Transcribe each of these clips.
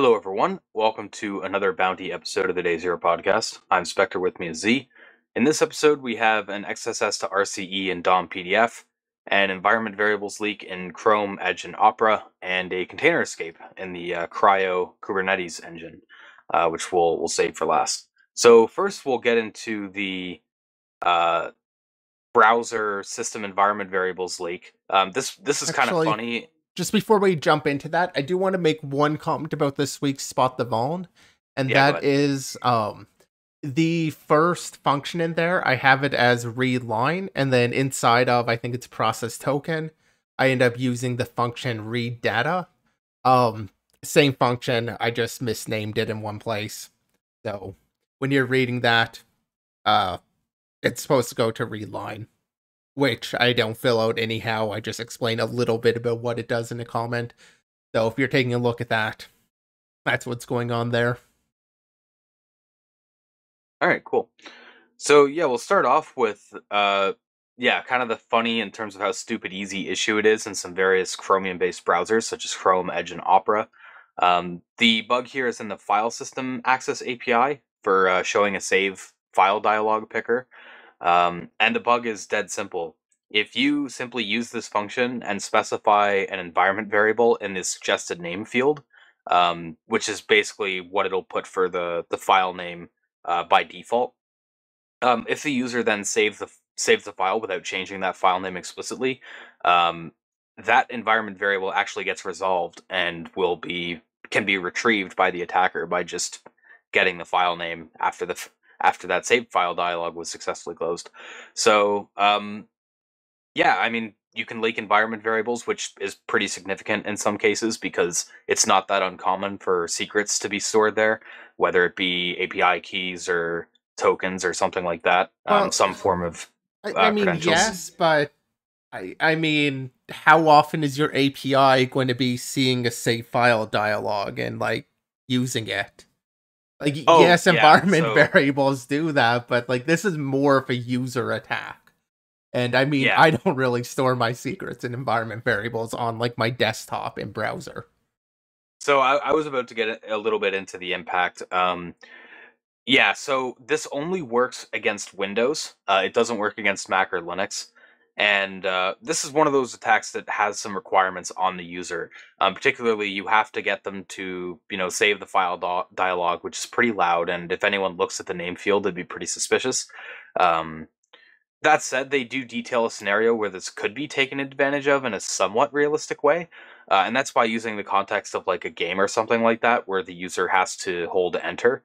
Hello, everyone. Welcome to another Bounty episode of the Day Zero podcast. I'm Spectre, with me is Z. In this episode, we have an XSS to RCE in DOMPDF, an environment variables leak in Chrome, Edge, and Opera, and a container escape in the CRI-O Kubernetes engine, which we'll save for last. So first, we'll get into the uh, browser system environment variables leak. This is kind of Actually, funny. just before we jump into that, I do want to make one comment about this week's Spot the Vuln, and Yeah, go that ahead. is the first function in there. I have it as read line, and then inside of, I think it's process token, I end up using the function read data. Um, Same function, I just misnamed it in one place. So when you're reading that, uh, it's supposed to go to read line, which I don't fill out anyhow. I just explain a little bit about what it does in a comment. So if you're taking a look at that, that's what's going on there. All right, cool. So yeah, we'll start off with kind of the funny in terms of how stupid easy issue it is in some various Chromium-based browsers such as Chrome, Edge, and Opera. The bug here is in the file system access API for showing a save file dialog picker, and the bug is dead simple. If you simply use this function and specify an environment variable in the suggested name field, which is basically what it'll put for the file name by default. If the user then saves the file without changing that file name explicitly, um, that environment variable actually gets resolved and can be retrieved by the attacker by just getting the file name after that save file dialog was successfully closed. So yeah, I mean, you can leak environment variables, which is pretty significant in some cases because it's not that uncommon for secrets to be stored there, whether it be API keys or tokens or something like that, Well, some form of I mean, credentials. yes, but I mean, how often is your API going to be seeing a save file dialog and like using it? Like, Oh, yes, yeah. environment So, variables do that, but like this is more of a user attack. And I mean, yeah. I don't really store my secrets in environment variables on like my desktop and browser. So I was about to get a little bit into the impact. Yeah, so this only works against Windows. It doesn't work against Mac or Linux. And this is one of those attacks that has some requirements on the user. Particularly, you have to get them to, save the file dialog, which is pretty loud. And if anyone looks at the name field, it'd be pretty suspicious. Um, that said, they do detail a scenario where this could be taken advantage of in a somewhat realistic way. And that's by using the context of like a game or something like that, where the user has to hold enter,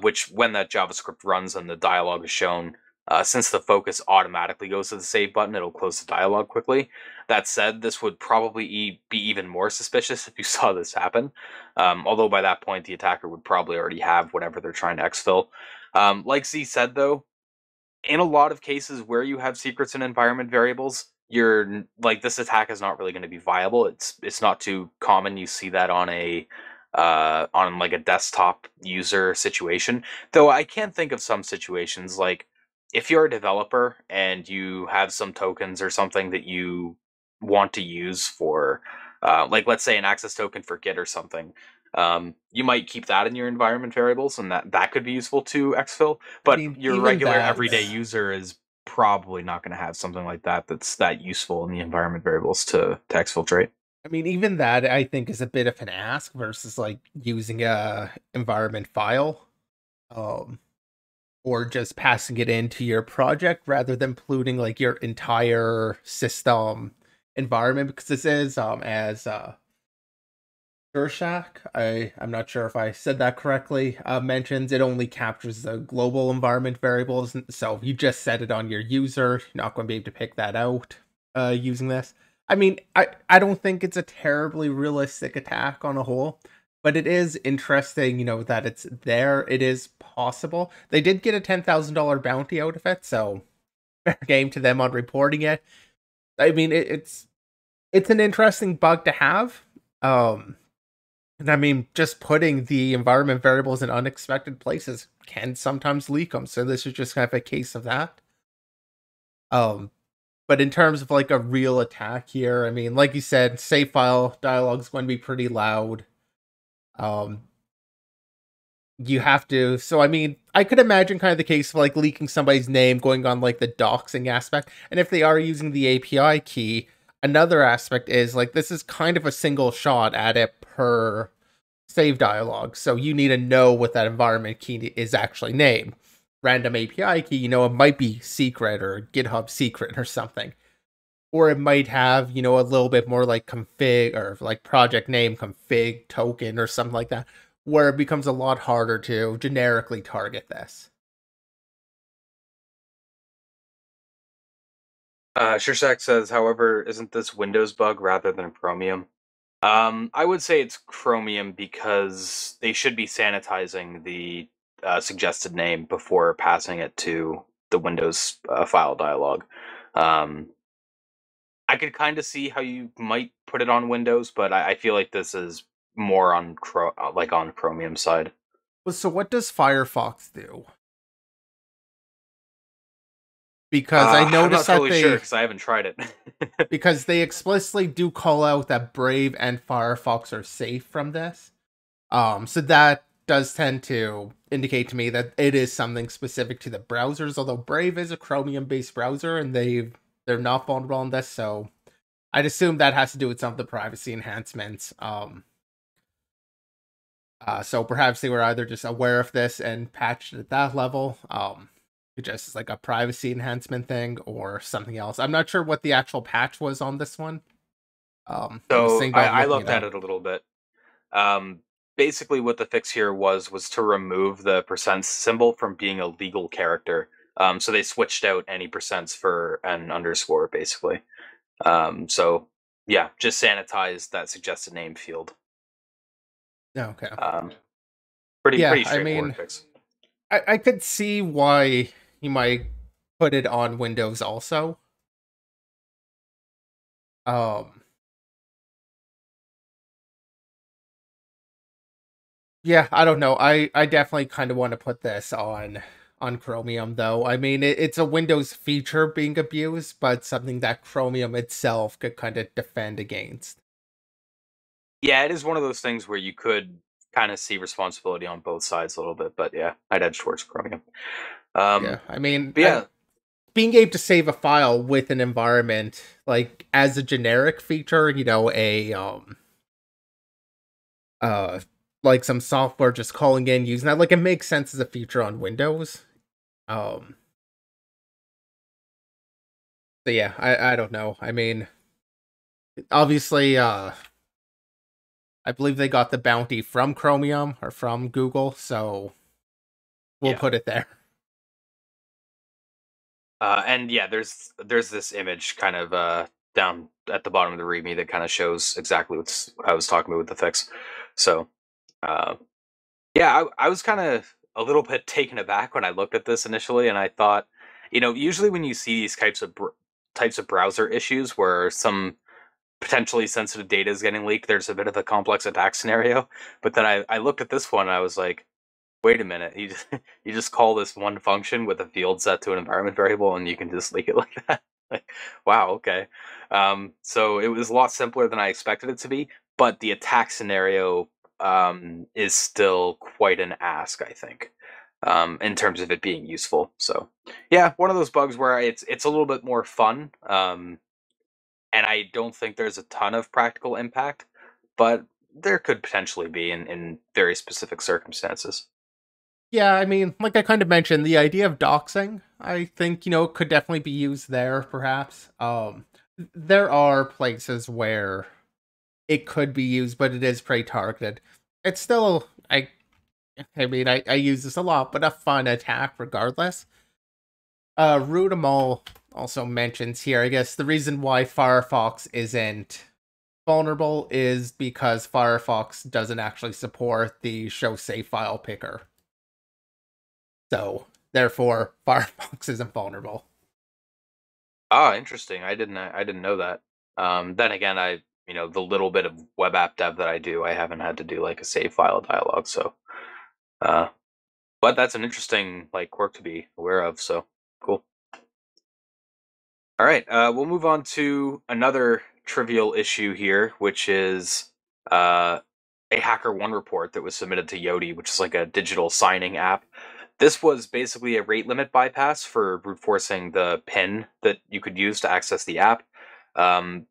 which when that JavaScript runs and the dialog is shown, since the focus automatically goes to the save button, it'll close the dialog quickly. That said, this would probably be even more suspicious if you saw this happen. Although by that point, the attacker would probably already have whatever they're trying to exfil. Like Z said, though, in a lot of cases where you have secrets and environment variables, you're like this attack is not really going to be viable. It's not too common. You see that on like a desktop user situation. Though I can think of some situations like if you're a developer and you have some tokens or something that you want to use for like let's say an access token for Git or something. You might keep that in your environment variables, and that could be useful to exfil. I But mean, your even regular everyday that's user is probably not going to have something like that that's that useful in the environment variables to exfiltrate. I mean, even that I think is a bit of an ask versus like using a environment file, um, or just passing it into your project rather than polluting like your entire system environment because this is as Gershak, I'm not sure if I said that correctly, mentions it only captures the global environment variables. So if you just set it on your user, you're not going to be able to pick that out using this. I mean, I don't think it's a terribly realistic attack on a whole, but it is interesting, that it's there. It is possible. They did get a $10,000 bounty out of it, so fair game to them on reporting it. I mean, it's an interesting bug to have. And I mean, just putting the environment variables in unexpected places can sometimes leak them. So this is just kind of a case of that. Um, but in terms of like a real attack here, I mean, like you said, save file dialogue is going to be pretty loud. Um, you have to. So I mean, I could imagine kind of the case of like leaking somebody's name, going on like the doxing aspect, and if they are using the API key, another aspect is like this is kind of a single shot at it per save dialog. So you need to know what that environment key is actually named. Random API key, it might be secret or GitHub secret or something. Or it might have, a little bit more like config or like project name config token or something like that, where it becomes a lot harder to generically target this. Shirshak says, however, isn't this Windows bug rather than Chromium? I would say it's Chromium because they should be sanitizing the suggested name before passing it to the Windows file dialog. Um, I could kind of see how you might put it on Windows, but I feel like this is more on on Chromium side. Well, so what does Firefox do? Because I I'm not noticed that totally sure because I haven't tried it. because they explicitly do call out that Brave and Firefox are safe from this. So that does tend to indicate to me that it is something specific to the browsers, although Brave is a Chromium based browser and they're not vulnerable on this, so I'd assume that has to do with some of the privacy enhancements. So perhaps they were either just aware of this and patched it at that level, just like a privacy enhancement thing or something else. I'm not sure what the actual patch was on this one. I was So thinking about I looking looked it at up. it a little bit. Um, Basically, what the fix here was to remove the percent symbol from being a legal character. So they switched out any percents for an underscore, basically. So yeah, just sanitize that suggested name field. Okay. Um, pretty Yeah, I straightforward mean, fix. I could see why you might put it on Windows also. Um, yeah, I don't know. I definitely kind of want to put this on Chromium though. I mean, it's a Windows feature being abused, but something that Chromium itself could kind of defend against. Yeah, it is one of those things where you could kind of see responsibility on both sides a little bit, but yeah, I'd edge towards Chromium. Yeah, Um, I mean, but yeah, being able to save a file with an environment like as a generic feature, a uh like some software just calling in using that, like it makes sense as a feature on Windows. Um, so yeah, I don't know. I mean, obviously, I believe they got the bounty from Chromium or from Google, so we'll yeah. put it there. And yeah, there's this image kind of down at the bottom of the README that kind of shows exactly what I was talking about with the fix. So uh, yeah, I was kind of a little bit taken aback when I looked at this initially, and I thought, usually when you see these types of browser issues where some potentially sensitive data is getting leaked, there's a bit of a complex attack scenario. But then I looked at this one, and I was like, wait a minute, you just call this one function with a field set to an environment variable, and you can just leak it like that. Like, wow, okay. So it was a lot simpler than I expected it to be, but the attack scenario is still quite an ask, I think, in terms of it being useful. So yeah, one of those bugs where it's a little bit more fun, and I don't think there's a ton of practical impact, but there could potentially be in very specific circumstances. Yeah, I mean, like I kind of mentioned, the idea of doxing, I think, could definitely be used there, perhaps. There are places where it could be used, but it is pretty targeted. It's still, I mean, I use this a lot, but a fun attack regardless. Rudamal also mentions here, I guess the reason why Firefox isn't vulnerable is because Firefox doesn't actually support the show save file picker. So, therefore, Firefox isn't vulnerable. Ah, interesting. I didn't know that. Then again, the little bit of web app dev that I do, I haven't had to do like a save file dialog. So, uh, but that's an interesting like quirk to be aware of. So cool. All right, we'll move on to another trivial issue here, which is uh, a HackerOne report that was submitted to Yoti, which is like a digital signing app. This was basically a rate limit bypass for brute forcing the PIN that you could use to access the app.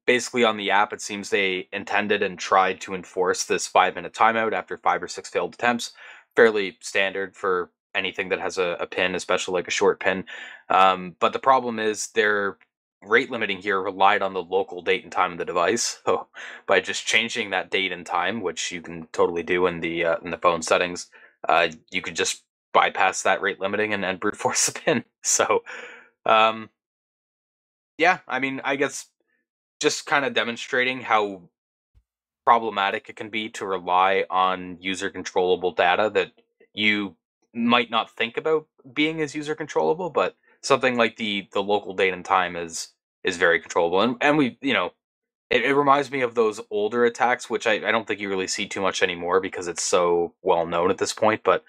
Basically, on the app, it seems they intended and tried to enforce this 5-minute timeout after 5 or 6 failed attempts. Fairly standard for anything that has a PIN, especially like a short PIN. But the problem is their rate limiting here relied on the local date and time of the device. So by just changing that date and time, which you can totally do in the phone settings, you could just bypass that rate limiting and brute force the PIN. So, um, yeah, I mean, I guess just kind of demonstrating how problematic it can be to rely on user controllable data that you might not think about being as user controllable, but something like the local date and time is very controllable. And we, it reminds me of those older attacks, which I don't think you really see too much anymore because it's so well known at this point. But,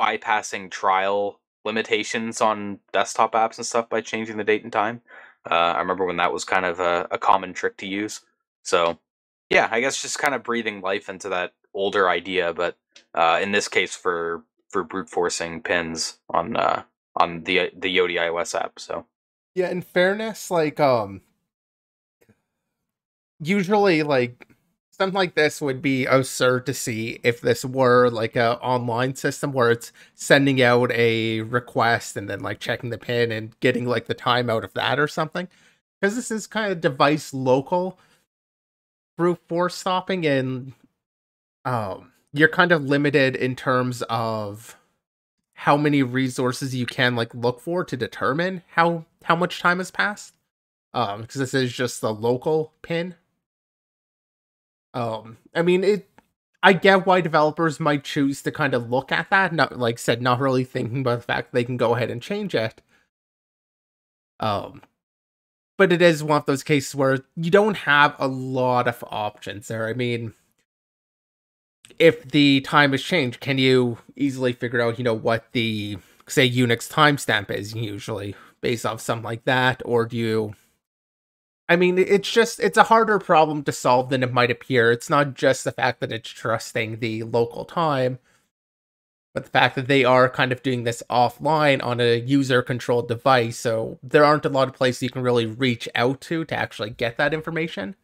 bypassing trial limitations on desktop apps and stuff by changing the date and time. I remember when that was kind of a common trick to use. So, yeah, I guess just kind of breathing life into that older idea, but in this case for brute forcing pins on the Yoti iOS app. So Yeah, in fairness, like usually like something like this would be absurd to see if this were like a online system where it's sending out a request and then like checking the pin and getting like the time out of that or something. Because this is kind of device local brute force stopping, and you're kind of limited in terms of how many resources you can like look for to determine how much time has passed. Because this is just the local pin. I mean, I get why developers might choose to kind of look at that, not like said, not really thinking about the fact they can go ahead and change it. But it is one of those cases where you don't have a lot of options there. I mean, if the time is changed, can you easily figure out, what the, say, Unix timestamp is usually based off something like that? Or do you... I mean, it's a harder problem to solve than it might appear. It's not just the fact that it's trusting the local time, but the fact that they are kind of doing this offline on a user-controlled device, so there aren't a lot of places you can really reach out to actually get that information.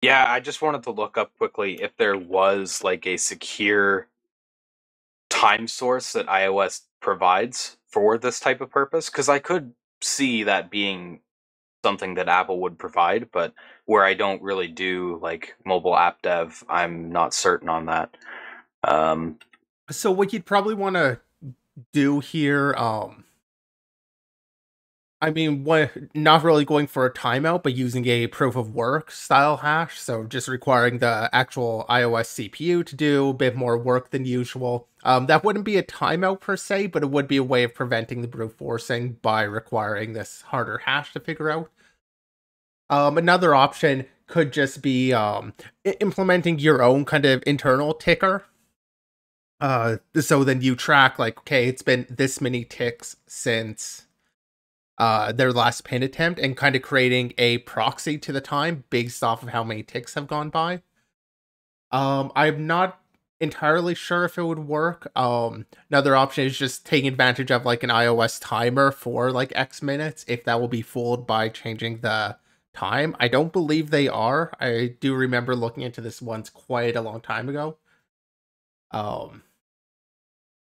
yeah, I just wanted to look up quickly if there was like a secure time source that iOS provides for this type of purpose, because I could see that being something that Apple would provide, but where I don't really do like mobile app dev, I'm not certain on that. Um, So what you'd probably want to do here, I mean, not really going for a timeout, but using a proof of work style hash. So just requiring the actual iOS CPU to do a bit more work than usual. That wouldn't be a timeout per se, but it would be a way of preventing the brute forcing by requiring this harder hash to figure out. Another option could just be implementing your own kind of internal ticker. So then you track like, okay, it's been this many ticks since their last pin attempt, and kind of creating a proxy to the time based off of how many ticks have gone by. I'm not entirely sure if it would work. Another option is just taking advantage of like an iOS timer for like X minutes, if that will be fooled by changing the time. I don't believe they are. I do remember looking into this once quite a long time ago.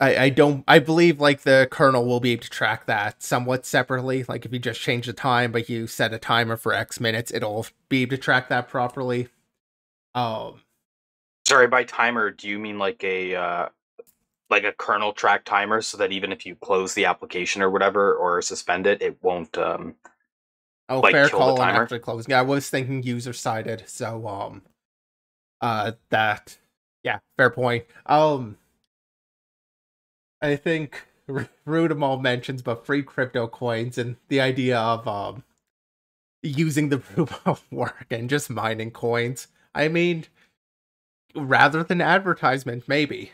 I believe like the kernel will be able to track that somewhat separately. Like if you just change the time, but you set a timer for X minutes, it'll be able to track that properly. Sorry, by timer, do you mean like a kernel track timer, so that even if you close the application or whatever or suspend it, it won't like Fair kill the call on timer? actually closing. Yeah, I was thinking user sided, so that yeah, fair point. I think Rudimal mentions about free crypto coins and the idea of using the proof of work and just mining coins. I mean, rather than advertisement, maybe.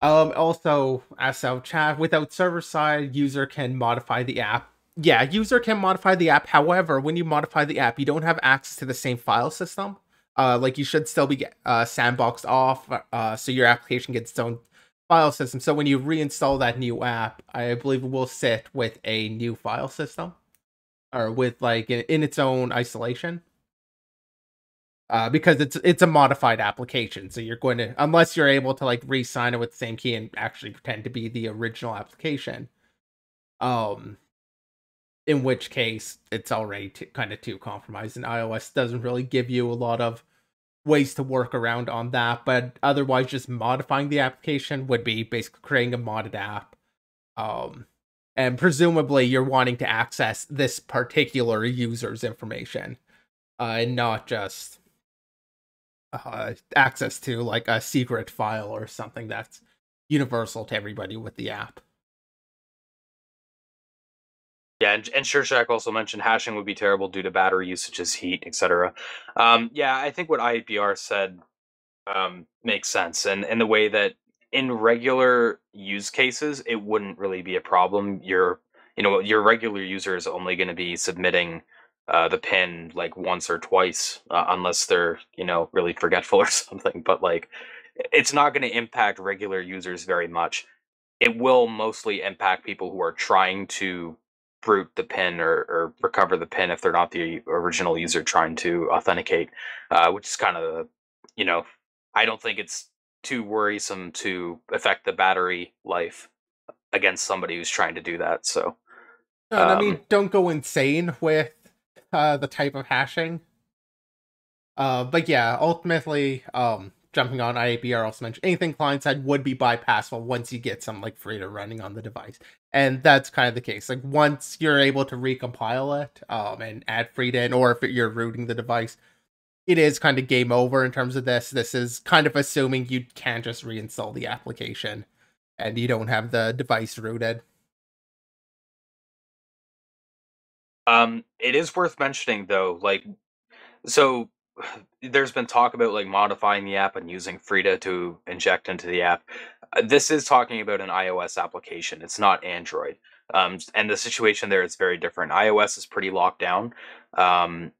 Also, as so chat, without server side, user can modify the app Yeah, user can modify the app. However, when you modify the app, you don't have access to the same file system. Like you should still be sandboxed off, so your application gets its own file system. So when you reinstall that new app, I believe it will sit with a new file system, or with like in its own isolation. Because it's a modified application, so you're going to, unless you're able to like re-sign it with the same key and actually pretend to be the original application. Um, in which case it's already kind of too compromised, and iOS doesn't really give you a lot of ways to work around on that. But otherwise, just modifying the application would be basically creating a modded app. Um, and presumably you're wanting to access this particular user's information, and not just access to like a secret file or something that's universal to everybody with the app. Yeah, and SureCheck also mentioned hashing would be terrible due to battery usages, heat, etc. Yeah, I think what IPR said makes sense, and in the way that in regular use cases, it wouldn't really be a problem. Your regular user is only going to be submitting the pin like once or twice, unless they're really forgetful or something. But like, it's not going to impact regular users very much. It will mostly impact people who are trying to root the pin or recover the pin if they're not the original user trying to authenticate, which is kind of, you know, I don't think it's too worrisome to affect the battery life against somebody who's trying to do that. So, And I um, mean, don't go insane with the type of hashing. But yeah, ultimately, jumping on IAPR also mentioned anything client side would be bypassable once you get some like Frida running on the device, and that's kind of the case. Like once you're able to recompile it, and add Frida in, or if you're rooting the device, it is kind of game over in terms of this. This is kind of assuming you can just reinstall the application, and you don't have the device rooted. it is worth mentioning though, like, so there's been talk about like modifying the app and using Frida to inject into the app. This is talking about an iOS application. It's not Android. And the situation there is very different. iOS is pretty locked down.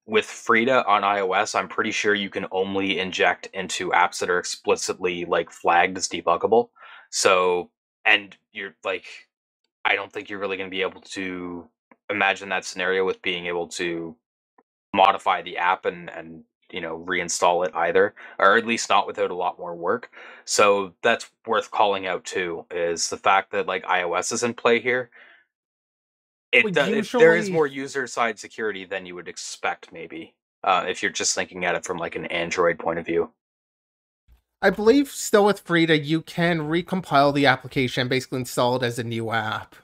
With Frida on iOS, I'm pretty sure you can only inject into apps that are explicitly like flagged as debuggable. So, and you're like, I don't think you're really going to be able to imagine that scenario with being able to modify the app and reinstall it either, or at least not without a lot more work. So that's worth calling out too, is the fact that like iOS is in play here. Well, There is usually, more user side security than you would expect, maybe, if you're just thinking at it from like an Android point of view. I believe still with Frida, you can recompile the application, basically install it as a new app.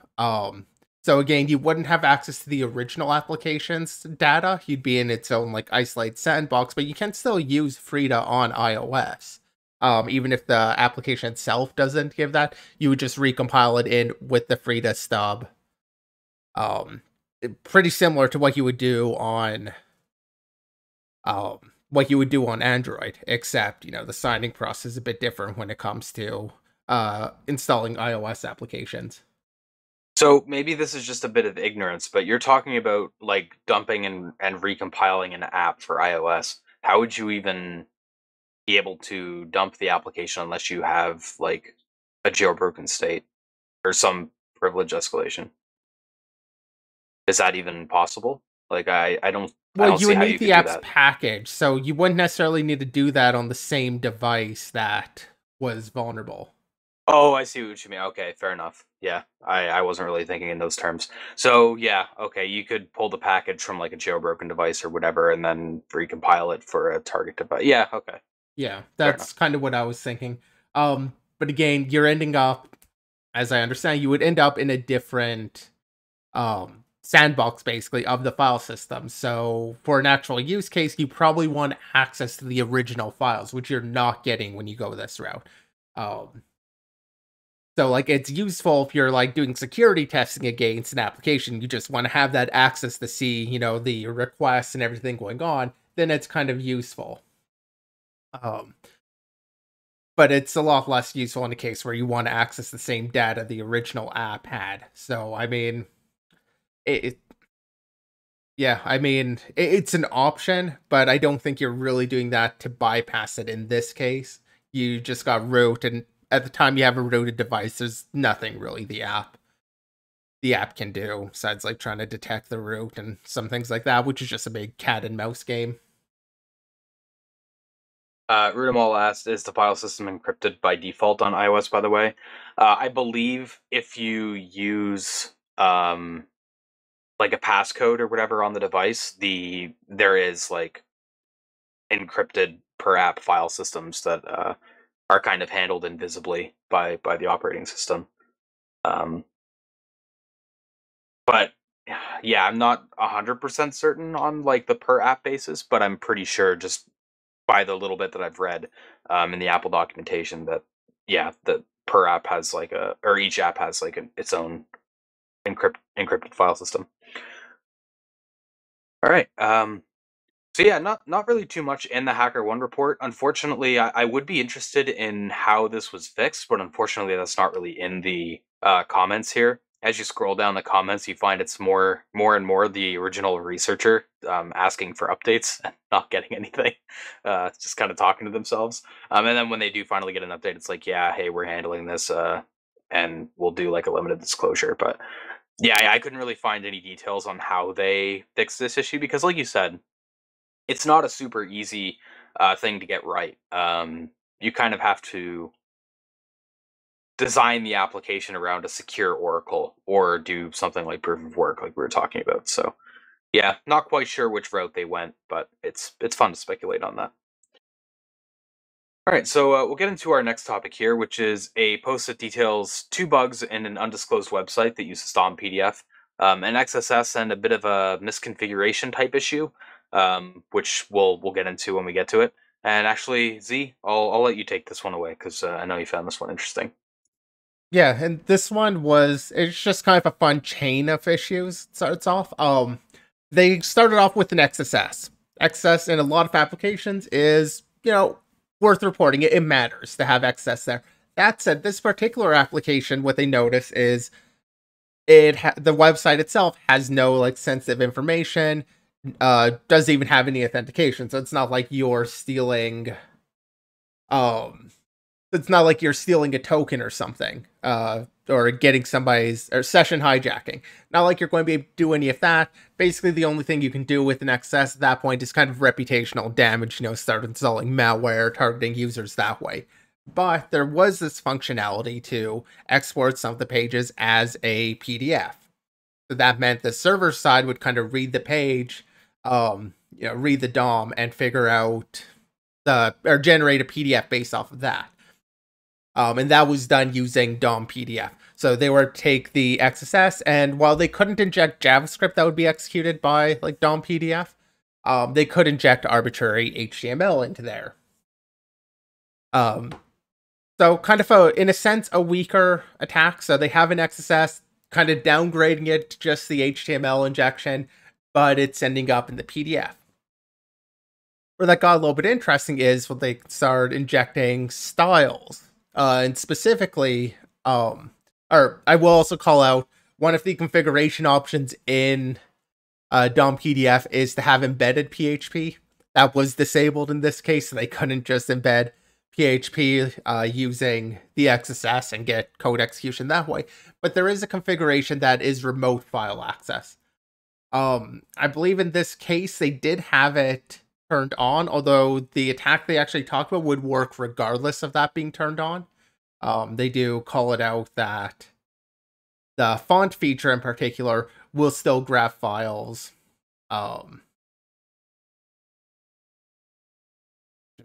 So again, you wouldn't have access to the original application's data. You'd be in its own like isolated sandbox, but you can still use Frida on iOS. Even if the application itself doesn't give that, you would just recompile it in with the Frida stub. Um, Pretty similar to what you would do on Android, except, the signing process is a bit different when it comes to installing iOS applications. So maybe this is just a bit of ignorance, but you're talking about like dumping and recompiling an app for iOS. How would you even be able to dump the application unless you have like a jailbroken state or some privilege escalation? Is that even possible? Like I Well, don't you see would how need you the could do app's that. package, so you wouldn't necessarily need to do that on the same device that was vulnerable. Oh, I see what you mean. Okay, fair enough. Yeah, I wasn't really thinking in those terms. So yeah, okay, you could pull the package from like a jailbroken device or whatever, and then recompile it for a target device. Yeah, okay, Yeah, fair enough. that's kind of what I was thinking. But again, you're ending up, as I understand, you would end up in a different sandbox basically of the file system. So for an actual use case, you probably want access to the original files, which you're not getting when you go this route. Um, so like it's useful if you're like doing security testing against an application, you just want to have that access to see, the requests and everything going on, then it's kind of useful. Um, but it's a lot less useful in a case where you want to access the same data the original app had. So I mean, it yeah, I mean, it's an option, but I don't think you're really doing that to bypass it in this case. You just got root, and at the time you have a rooted device, there's nothing really the app can do besides like trying to detect the root and some things like that, which is just a big cat and mouse game. Rudimal asked, is the file system encrypted by default on iOS, by the way? I believe if you use like a passcode or whatever on the device, there is like encrypted per app file systems that are kind of handled invisibly by the operating system. Um, but yeah, I'm not 100% certain on like the per app basis, but I'm pretty sure just by the little bit that I've read in the Apple documentation that yeah, the per app has like or each app has like its own encrypted file system. All right. So yeah, not really too much in the HackerOne report. Unfortunately, I would be interested in how this was fixed, but unfortunately, that's not really in the comments here. As you scroll down the comments, you find it's more and more the original researcher asking for updates and not getting anything, just kind of talking to themselves. And then when they do finally get an update, it's like, yeah, hey, we're handling this, and we'll do like a limited disclosure. But yeah, I couldn't really find any details on how they fixed this issue because, like you said, it's not a super easy thing to get right. You kind of have to design the application around a secure oracle or do something like proof of work, like we were talking about. So yeah, not quite sure which route they went, but it's fun to speculate on that. All right, so we'll get into our next topic here, which is a post that details two bugs in an undisclosed website that uses DOMPDF, an XSS, and a bit of a misconfiguration type issue, which we'll get into when we get to it. And actually, Z, I'll let you take this one away because I know you found this one interesting. Yeah, and this one it's just kind of a fun chain of issues. Starts off. They started off with an XSS. XSS in a lot of applications is, worth reporting. It matters to have XSS there. That said, this particular application, what they notice is the website itself has no like sensitive information, doesn't even have any authentication. So it's not like you're stealing um it's not like you're stealing a token or something, or getting somebody's or session hijacking. Not like you're going to be able to do any of that. Basically, the only thing you can do with an XS at that point is kind of reputational damage. Start installing malware, targeting users that way. But there was this functionality to export some of the pages as a PDF. So that meant the server side would kind of read the page, read the DOM and figure out or generate a PDF based off of that. And that was done using DOMPDF. So they were take the XSS, and while they couldn't inject JavaScript that would be executed by like DOMPDF, they could inject arbitrary HTML into there. So kind of in a sense, a weaker attack. So they have an XSS, kind of downgrading it to just the HTML injection, but it's ending up in the PDF. Where that got a little bit interesting is when they started injecting styles. And specifically, or I will also call out one of the configuration options in DOM-PDF is to have embedded PHP. That was disabled in this case, so they couldn't just embed PHP using the XSS and get code execution that way. But there is a configuration that is remote file access. I believe in this case they did have it turned on, although the attack they actually talked about would work regardless of that being turned on. They do call it out that the font feature in particular will still grab files. Just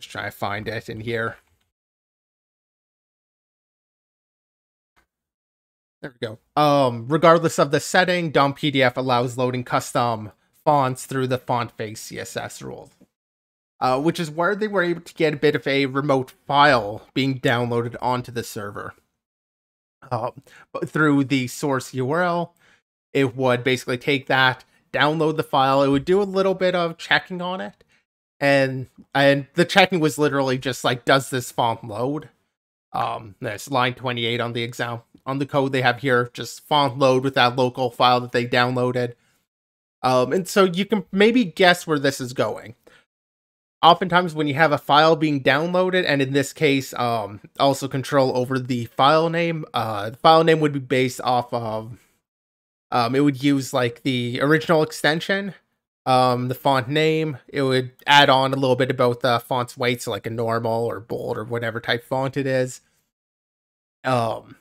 try to find it in here. There we go. Regardless of the setting, DOM-PDF allows loading custom fonts through the font face CSS rules. Which is where they were able to get a bit of a remote file being downloaded onto the server. But through the source URL, it would basically take that, download the file. It would do a little bit of checking on it, and the checking was literally just like, does this font load? There's line 28 on the exam on the code they have here, just font load with that local file that they downloaded. And so you can maybe guess where this is going. Oftentimes when you have a file being downloaded, and in this case, also control over the file name would be based off of, it would use like the original extension, the font name. It would add on a little bit about the font's weight, so like a normal or bold or whatever type font it is. And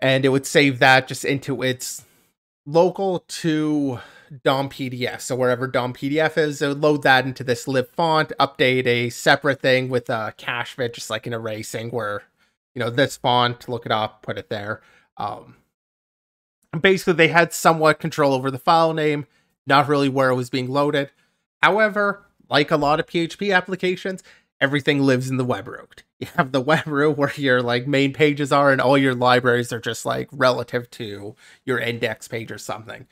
it would save that just into its local to DOMPDF. So wherever DOMPDF is, it would load that into this lib font, update a separate thing with a cache bit, just like in erasing, where, this font, look it up, put it there. Basically, they had somewhat control over the file name, not really where it was being loaded. However, like a lot of PHP applications, everything lives in the web root. You have the web root where your like main pages are, and all your libraries are just like relative to your index page or something.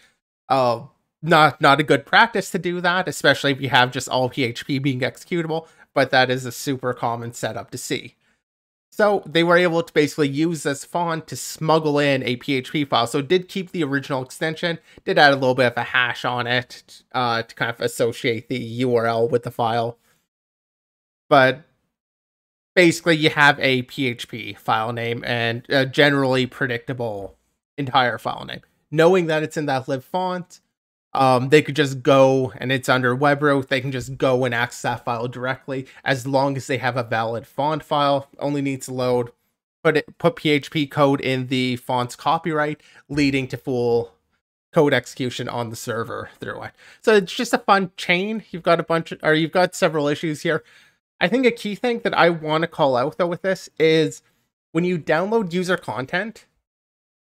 Not a good practice to do that, especially if you have just all PHP being executable, but that is a super common setup to see. So they were able to basically use this font to smuggle in a PHP file. So it did keep the original extension, did add a little bit of a hash on it to kind of associate the URL with the file. But basically you have a PHP file name and a generally predictable entire file name. Knowing that it's in that lib font, they could just go, and it's under webroot, they can just go and access that file directly as long as they have a valid font file. Only needs to load, put PHP code in the font's copyright, leading to full code execution on the server through it. So it's just a fun chain. You've got several issues here. I think a key thing that I want to call out though with this is when you download user content,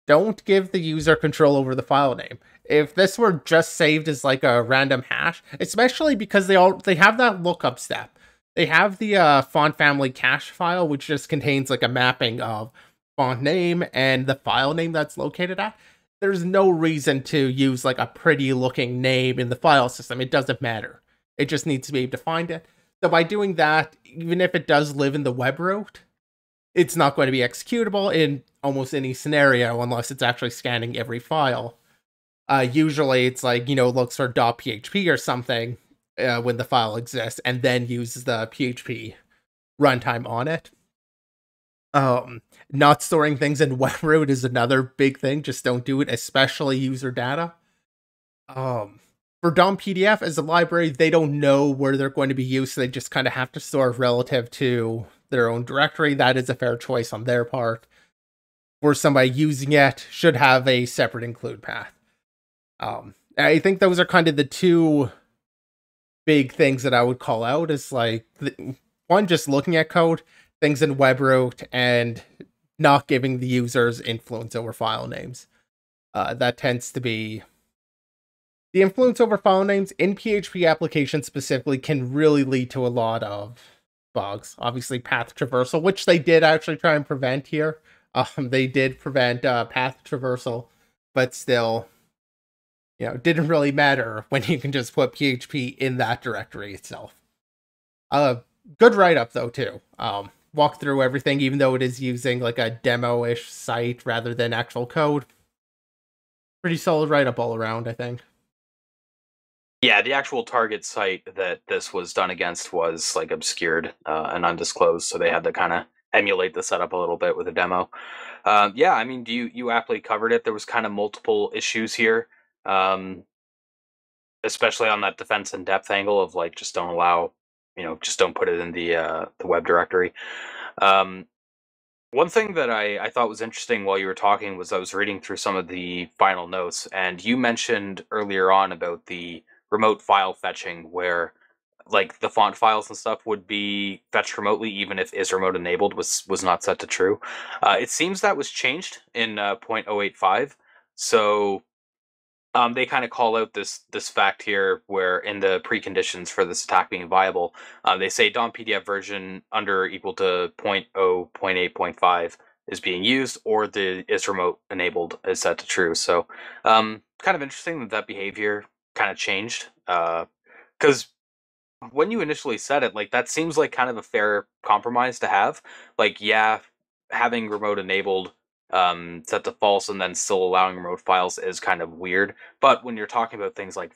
don't give the user control over the file name. If this were just saved as like a random hash, especially because they have that lookup step. They have the font family cache file, which just contains like a mapping of font name and the file name that's located at. There's no reason to use like a pretty looking name in the file system. It doesn't matter. It just needs to be able to find it. So by doing that, even if it does live in the web root, it's not going to be executable in almost any scenario unless it's actually scanning every file. Usually it's like, looks for .php or something when the file exists and then uses the PHP runtime on it. Not storing things in web root is another big thing. Just don't do it, especially user data. For DOMPDF as a library, they don't know where they're going to be used, so they just kind of have to store relative to their own directory. That is a fair choice on their part. For somebody using it, should have a separate include path. I think those are kind of the two big things that I would call out is like, one, just looking at code, things in web root, and not giving the users influence over file names. That tends to be... The influence over file names in PHP applications specifically can really lead to a lot of bugs. Obviously, path traversal, which they did actually try and prevent here. They did prevent path traversal, but still, didn't really matter when you can just put PHP in that directory itself. Good write-up, though, too. Walk through everything, even though it is using like a demo-ish site rather than actual code. Pretty solid write-up all around, I think. Yeah, the actual target site that this was done against was like obscured and undisclosed, so they had to kind of emulate the setup a little bit with a demo. Yeah, I mean, you aptly covered it. There was kind of multiple issues here, especially on that defense in depth angle of like just don't allow, just don't put it in the web directory. One thing that I thought was interesting while you were talking was I was reading through some of the final notes, and you mentioned earlier on about the remote file fetching where like the font files and stuff would be fetched remotely even if is remote enabled was not set to true. It seems that was changed in 0.085. So they kind of call out this fact here where in the preconditions for this attack being viable, they say DOM PDF version under or equal to 0.0.8.5 is being used, or the is remote enabled is set to true. So kind of interesting that behavior kind of changed, because when you initially said it, like that seems like kind of a fair compromise to have. Like, yeah, having remote enabled set to false and then still allowing remote files is kind of weird. But when you're talking about things like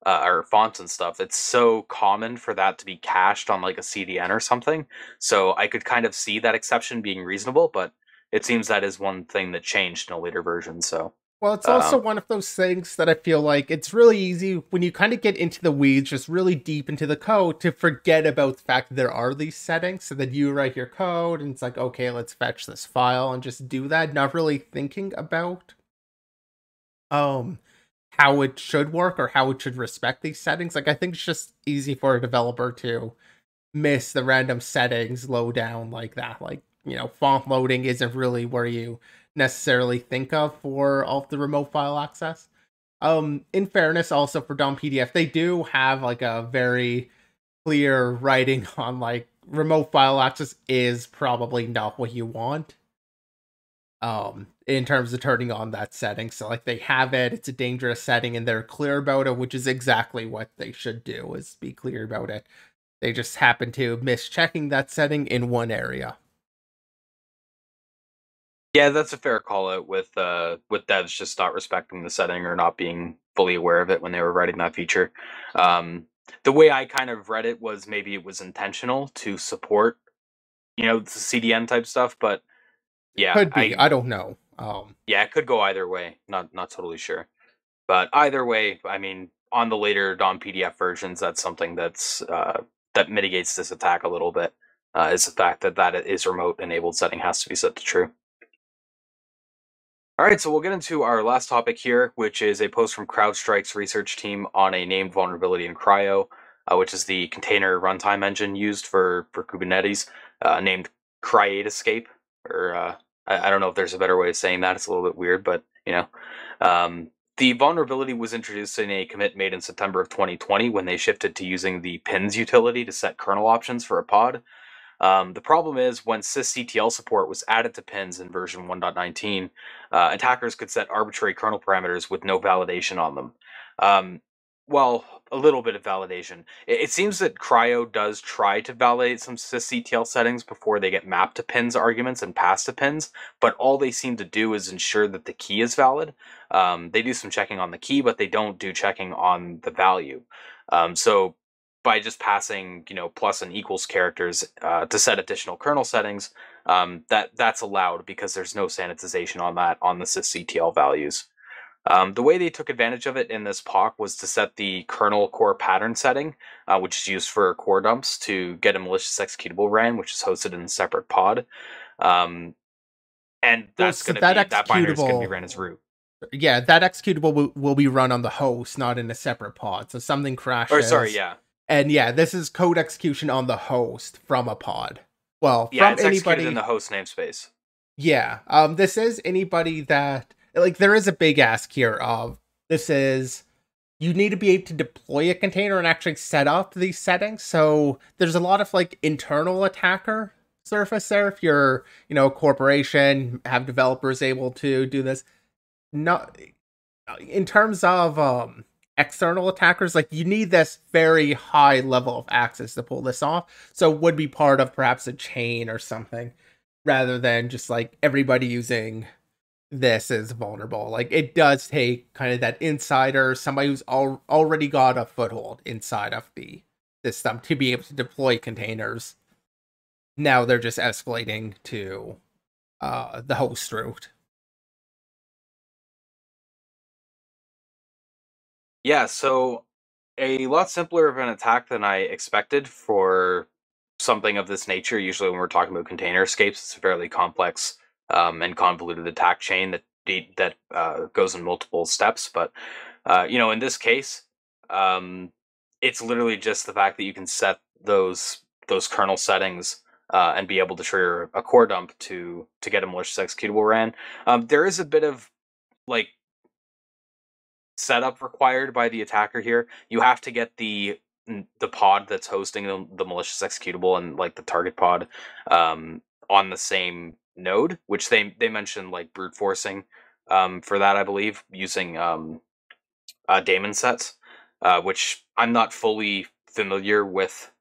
or fonts and stuff, it's so common for that to be cached on like a CDN or something. So I could kind of see that exception being reasonable, but it seems that is one thing that changed in a later version. So Well, it's also um, one of those things that I feel like it's really easy when you kind of get into the weeds, just really deep into the code, to forget about the fact that there are these settings. So that you write your code and it's like, okay, let's fetch this file and just do that, not really thinking about um how it should work or how it should respect these settings. Like I think it's just easy for a developer to miss the random settings low down like that. Like, font loading isn't really where you necessarily think of for all of the remote file access. In fairness, also for DOMPDF, they do have like a very clear writing on like remote file access is probably not what you want. In terms of turning on that setting. So like they have it, it's a dangerous setting, and they're clear about it, which is exactly what they should do, is be clear about it. They just happen to miss checking that setting in one area. yeah, that's a fair call out with devs just not respecting the setting or not being fully aware of it when they were writing that feature. Um, the way I kind of read it was maybe it was intentional to support, the CDN type stuff, but yeah, Could be, I don't know. yeah, it could go either way. Not totally sure, but either way, I mean, on the later DOM PDF versions, that's something that mitigates this attack a little bit. Is the fact that that is remote enabled setting has to be set to true. All right, so we'll get into our last topic here, which is a post from CrowdStrike's research team on a named vulnerability in CRI-O, which is the container runtime engine used for Kubernetes, named cr8escape. Or I don't know if there's a better way of saying that. It's a little bit weird, but the vulnerability was introduced in a commit made in September of 2020 when they shifted to using the pins utility to set kernel options for a pod. The problem is when sysctl support was added to pins in version 1.19, attackers could set arbitrary kernel parameters with no validation on them. Um, well, a little bit of validation. It seems that CRI-O does try to validate some sysctl settings before they get mapped to pins arguments and passed to pins, but all they seem to do is ensure that the key is valid. They do some checking on the key, but they don't do checking on the value. So by just passing, plus and equals characters to set additional kernel settings, that's allowed because there's no sanitization on that on the sysctl values. The way they took advantage of it in this POC was to set the kernel core pattern setting, which is used for core dumps, to get a malicious executable ran, which is hosted in a separate pod. And Well, that's so going to that be, that binary is going to be executable, ran as root. yeah, that executable will be run on the host, not in a separate pod. So something Or sorry, crashes, yeah. and yeah, this is code execution on the host from a pod. Well, Yeah, from it's executed in anybody. the host namespace. Yeah. This is anybody that, like, there is a big ask here of this is you need to be able to deploy a container and actually set up these settings. So there's a lot of like internal attacker surface there. If you're, a corporation, have developers able to do this. Not in terms of external attackers, like you need this very high level of access to pull this off. So it would be part of perhaps a chain or something, rather than just like everybody using this is vulnerable. Like it does take kind of that insider, somebody who's already got a foothold inside of the system to be able to deploy containers. Now they're just escalating to the host root. Yeah, so a lot simpler of an attack than I expected for something of this nature. Usually, when we're talking about container escapes, it's a fairly complex and convoluted attack chain that goes in multiple steps. But in this case, um, it's literally just the fact that you can set those kernel settings and be able to trigger a core dump to get a malicious executable ran. There is a bit of like setup required by the attacker here. You have to get the pod that's hosting the malicious executable and like the target pod on the same node, which they mentioned like brute forcing for that, I believe, using daemon sets, which I'm not fully familiar with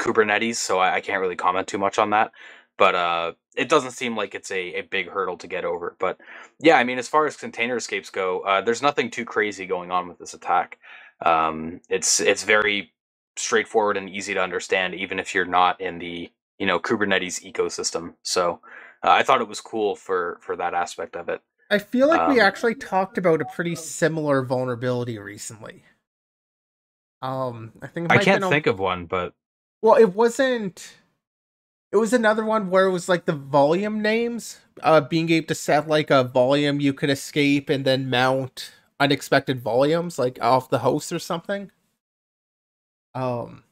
Kubernetes, so I can't really comment too much on that. But it doesn't seem like it's a big hurdle to get over. But yeah, I mean, as far as container escapes go, there's nothing too crazy going on with this attack. It's very straightforward and easy to understand, even if you're not in the Kubernetes ecosystem. So I thought it was cool for that aspect of it. I feel like we Um, actually talked about a pretty similar vulnerability recently. I think it I might have can't been on. think of one, but Well, it wasn't. It was another one where it was like the volume names, being able to set like a volume you could escape and then mount unexpected volumes like off the host or something. Um,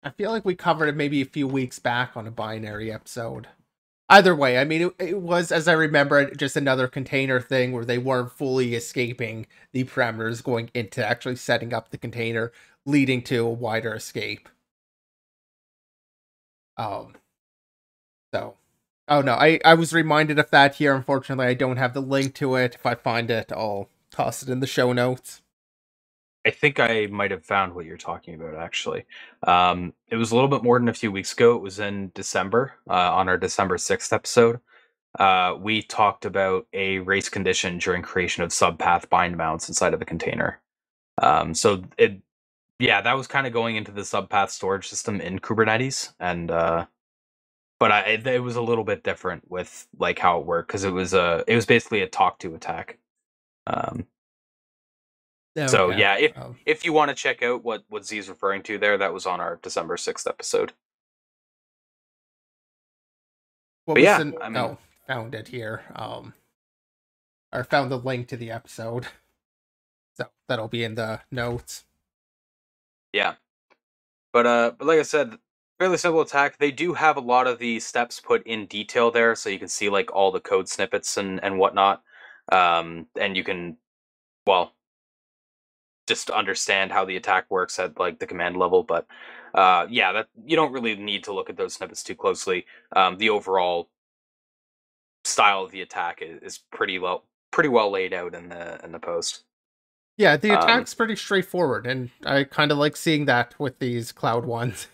I feel like we covered it maybe a few weeks back on a binary episode. Either way, I mean, it was, as I remember it, just another container thing where they weren't fully escaping the parameters going into actually setting up the container, leading to a wider escape. Um, so, oh no, I was reminded of that here. Unfortunately, I don't have the link to it. If I find it, I'll toss it in the show notes. I think I might have found what you're talking about, actually. It was a little bit more than a few weeks ago. It was in December, on our December 6th episode. We talked about a race condition during creation of subpath bind mounts inside of a container. Yeah, that was kind of going into the subpath storage system in Kubernetes, and but it was a little bit different with like how it worked because it was basically a talk to attack. Um, so Okay. yeah, if you want to check out what Z's referring to there, that was on our December 6th episode. What But was yeah, the? I mean, Oh, found it here. Or found the link to the episode, so that'll be in the notes. yeah. But like I said, fairly simple attack. They do have a lot of the steps put in detail there, so you can see like all the code snippets and whatnot. And you can, well, just understand how the attack works at like the command level. But yeah, that you don't really need to look at those snippets too closely. The overall style of the attack is pretty well laid out in the post. Yeah, the Um, attack's pretty straightforward, and I kind of like seeing that with these cloud ones.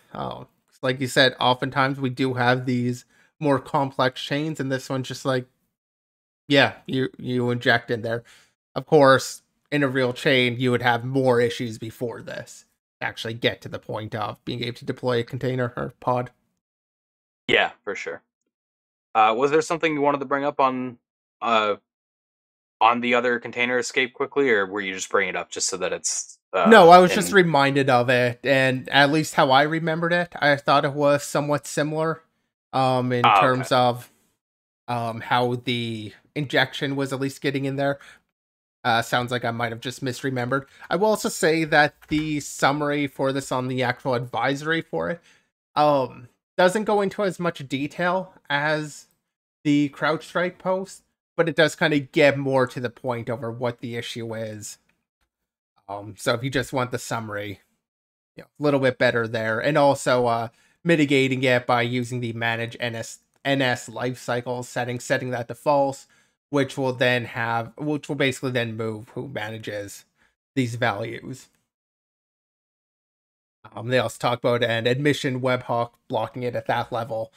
Like you said, oftentimes we do have these more complex chains, and this one's just like, yeah, you inject in there. Of course, in a real chain, you would have more issues before this to actually get to the point of being able to deploy a container or pod. yeah, for sure. Was there something you wanted to bring up uh, on the other container escape quickly, or were you just bringing it up just so that it's No, I was just in? reminded of it, and at least how I remembered it, I thought it was somewhat similar, in Ah, okay. terms of how the injection was at least getting in there. Sounds like I might have just misremembered. I will also say that the summary for this on the actual advisory for it doesn't go into as much detail as the CrowdStrike post, but it does kind of get more to the point over what the issue is. So if you just want the summary, a little bit better there, and also mitigating it by using the manage NS lifecycle setting, setting that to false, which will basically then move who manages these values. They also talk about an admission webhook blocking it at that level,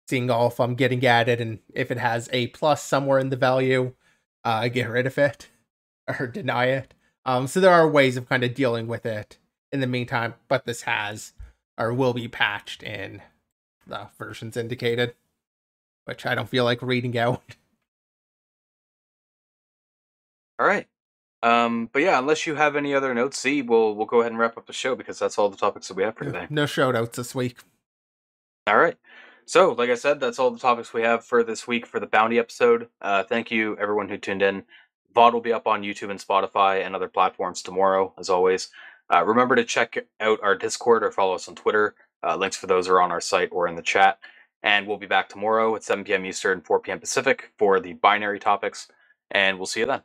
seeing all if I'm getting at it, and if it has a plus somewhere in the value, get rid of it or deny it. So there are ways of kind of dealing with it in the meantime, but this has or will be patched in the versions indicated, which I don't feel like reading out. All right. But yeah, unless you have any other notes, Z, we'll go ahead and wrap up the show because that's all the topics that we have for today. No shoutouts this week. All right. So, like I said, that's all the topics we have for this week for the bounty episode. Thank you, everyone who tuned in. VOD will be up on YouTube and Spotify and other platforms tomorrow, as always. Remember to check out our Discord or follow us on Twitter. Links for those are on our site or in the chat. And we'll be back tomorrow at 7 p.m. Eastern, 4 p.m. Pacific for the binary topics. And we'll see you then.